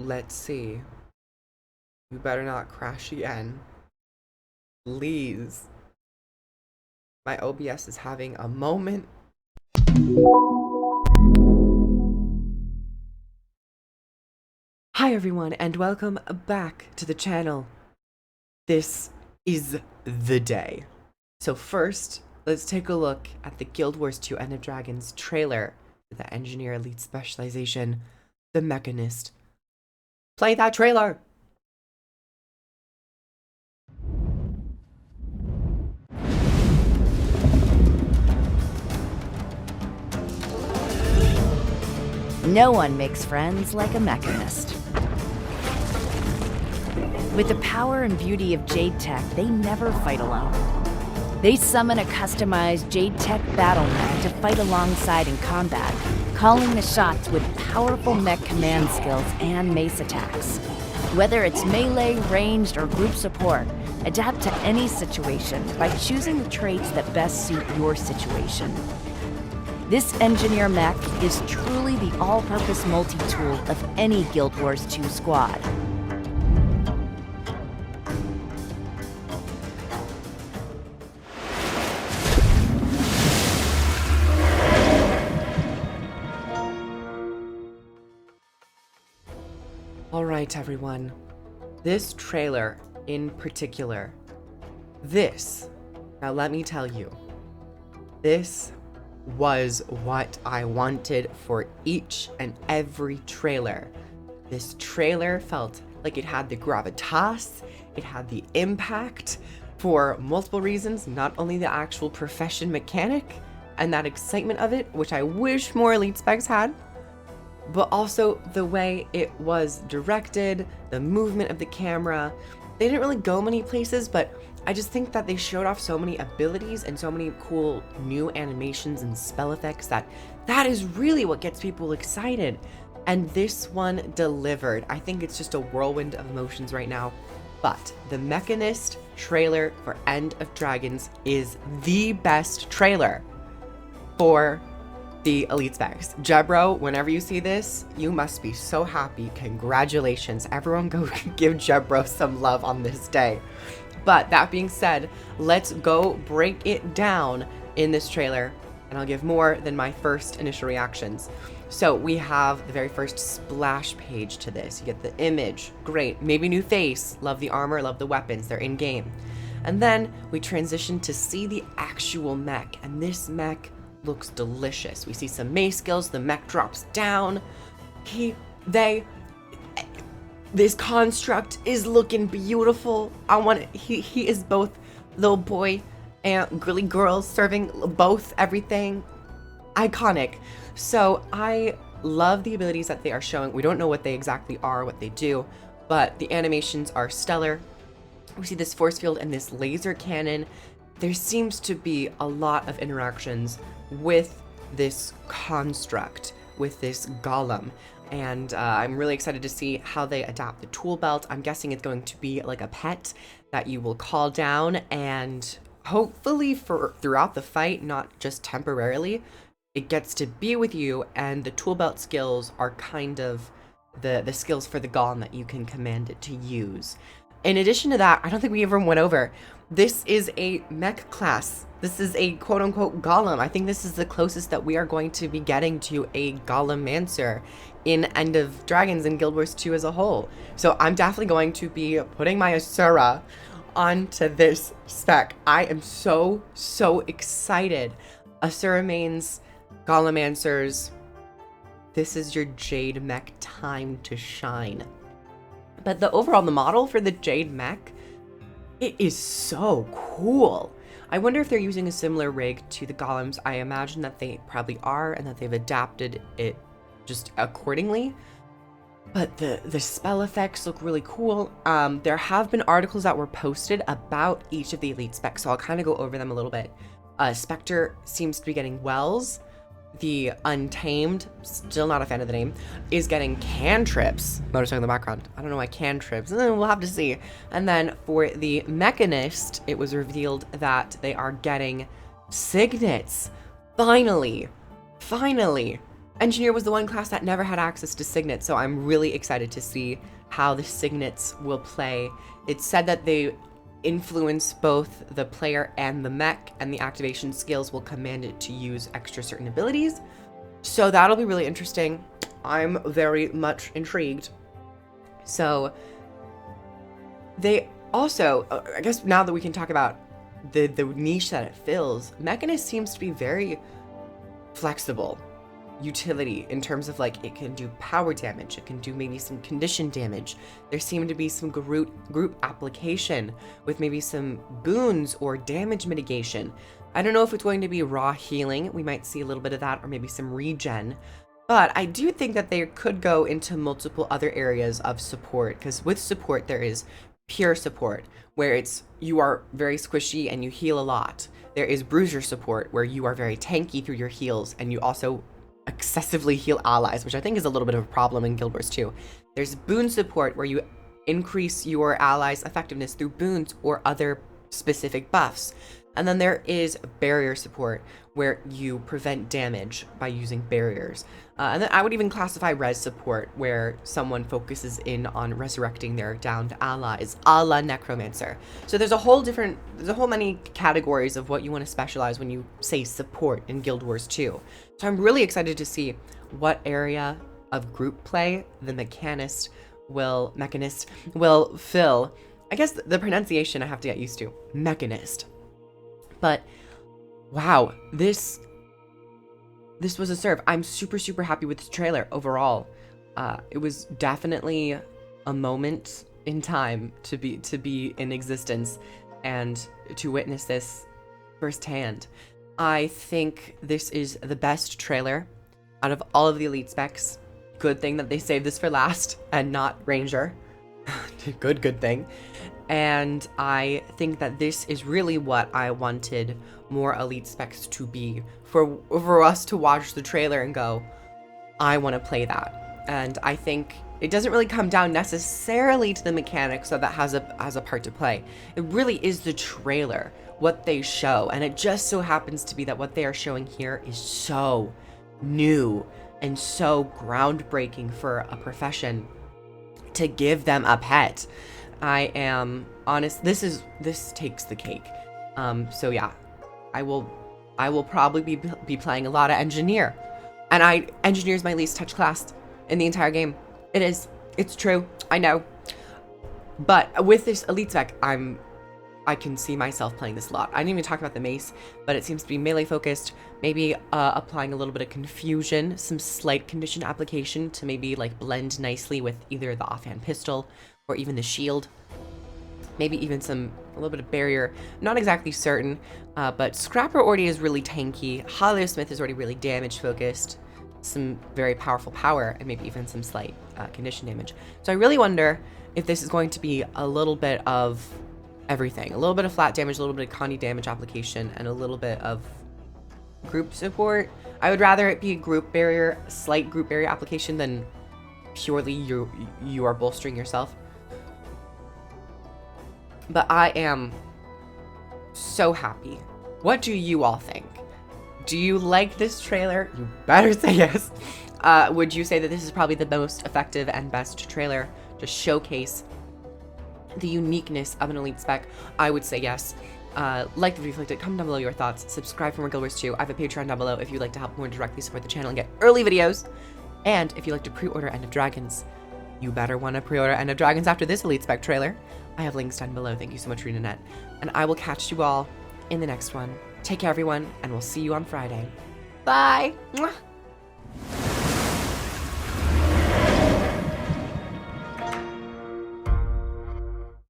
Let's see. You better not crash again. Please. My OBS is having a moment. Hi everyone, and welcome back to the channel. This is the day. So first, let's take a look at the Guild Wars 2 End of Dragons trailer for the Engineer Elite Specialization, the Mechanist. Play that trailer! No one makes friends like a Mechanist. With the power and beauty of Jade Tech, they never fight alone. They summon a customized Jade Tech battle mech to fight alongside in combat, calling the shots with powerful mech command skills and mace attacks. Whether it's melee, ranged, or group support, adapt to any situation by choosing the traits that best suit your situation. This Engineer mech is truly the all-purpose multi-tool of any Guild Wars 2 squad. Alright everyone, this trailer in particular, now let me tell you, this was what I wanted for each and every trailer. This trailer felt like it had the gravitas, it had the impact for multiple reasons, not only the actual profession mechanic and that excitement of it, which I wish more Elite Specs had, but also the way it was directed, the movement of the camera. They didn't really go many places, but I just think that they showed off so many abilities and so many cool new animations and spell effects that is really what gets people excited. And this one delivered. I think it's just a whirlwind of emotions right now. But the Mechanist trailer for End of Dragons is the best trailer for the Elite Specs. Jebro, whenever you see this, you must be so happy. Congratulations. Everyone go give Jebro some love on this day. But that being said, let's go break it down in this trailer, and I'll give more than my first initial reactions. So we have the very first splash page to this. You get the image, great, maybe new face, love the armor, love the weapons, they're in game. And then we transition to see the actual mech, and this mech looks delicious. We see some mace skills, the mech drops down. This construct is looking beautiful. He is both little boy and girly girl, serving both everything. Iconic. So I love the abilities that they are showing. We don't know what they exactly are, what they do, but the animations are stellar. We see this force field and this laser cannon. There seems to be a lot of interactions with this construct, with this golem. And I'm really excited to see how they adapt the tool belt. I'm guessing it's going to be like a pet that you will call down, and hopefully throughout the fight, not just temporarily, it gets to be with you, and the tool belt skills are kind of the skills for the golem that you can command it to use. In addition to that, I don't think we ever went over, this is a mech class. This is a quote-unquote golem. I think this is the closest that we are going to be getting to a Golemancer in End of Dragons and Guild Wars 2 as a whole. So I'm definitely going to be putting my Asura onto this spec. I am so excited. Asura mains, Golemancers, this is your Jade mech time to shine. But the model for the Jade mech, it is so cool. I wonder if they're using a similar rig to the golems. I imagine that they probably are, and that they've adapted it just accordingly. But the spell effects look really cool. There have been articles that were posted about each of the Elite specs, so I'll kind of go over them a little bit. Spectre seems to be getting Wells. The Untamed, still not a fan of the name, is getting cantrips. Motorcycle in the background. I don't know why cantrips. We'll have to see. And then for the Mechanist, it was revealed that they are getting signets. Finally. Engineer was the one class that never had access to signets, so I'm really excited to see how the signets will play. It's said that they influence both the player and the mech, and the activation skills will command it to use extra certain abilities. So that'll be really interesting. I'm very much intrigued. So they also, I guess now that we can talk about the niche that it fills, Mechanist seems to be very flexible utility in terms of like it can do power damage, it can do maybe some condition damage. There seem to be some group application with maybe some boons or damage mitigation. I don't know if it's going to be raw healing. We might see a little bit of that, or maybe some regen. But I do think that they could go into multiple other areas of support, because with support there is pure support, where it's you are very squishy and you heal a lot. There is bruiser support, where you are very tanky through your heals and you also excessively heal allies, which I think is a little bit of a problem in Guild Wars 2. There's boon support, where you increase your allies' effectiveness through boons or other specific buffs. And then there is barrier support, where you prevent damage by using barriers. And then I would even classify res support, where someone focuses in on resurrecting their downed allies, a la Necromancer. So there's a whole many categories of what you want to specialize when you say support in Guild Wars 2. So I'm really excited to see what area of group play the Mechanist will fill. I guess the pronunciation I have to get used to. Mechanist. But wow, this was a serve. I'm super happy with this trailer overall. It was definitely a moment in time to be in existence and to witness this firsthand. I think this is the best trailer out of all of the elite specs. Good thing that they saved this for last and not Ranger. Good thing. And I think that this is really what I wanted more elite specs to be, for us to watch the trailer and go, I want to play that. And I think it doesn't really come down necessarily to the mechanics, so that has a part to play. It really is the trailer, what they show, and it just so happens to be that what they are showing here is so new and so groundbreaking for a profession to give them a pet. I am honest, this takes the cake. So yeah, I will probably be playing a lot of Engineer. And Engineer is my least touch class in the entire game. It's true, I know. But with this elite spec, I can see myself playing this a lot. I didn't even talk about the mace, but it seems to be melee focused, maybe applying a little bit of confusion, some slight condition application to maybe like blend nicely with either the offhand pistol or even the shield. Maybe even a little bit of barrier. Not exactly certain, but Scrapper already is really tanky. Hollow Smith is already really damage focused. Some very powerful power, and maybe even some slight condition damage. So I really wonder if this is going to be a little bit of everything. A little bit of flat damage, a little bit of Connie damage application, and a little bit of group support. I would rather it be group barrier, slight group barrier application than purely you are bolstering yourself. But I am so happy. What do you all think? Do you like this trailer? You better say yes. Would you say that this is probably the most effective and best trailer to showcase the uniqueness of an elite spec? I would say yes. Like the video if you liked it, comment down below your thoughts. Subscribe for more Guild Wars 2. I have a Patreon down below if you'd like to help more directly support the channel and get early videos. And if you'd like to pre-order End of Dragons, you better want to pre-order End of Dragons after this elite spec trailer. I have links down below. Thank you so much, RenaNet. And I will catch you all in the next one. Take care, everyone, and we'll see you on Friday. Bye! Mwah.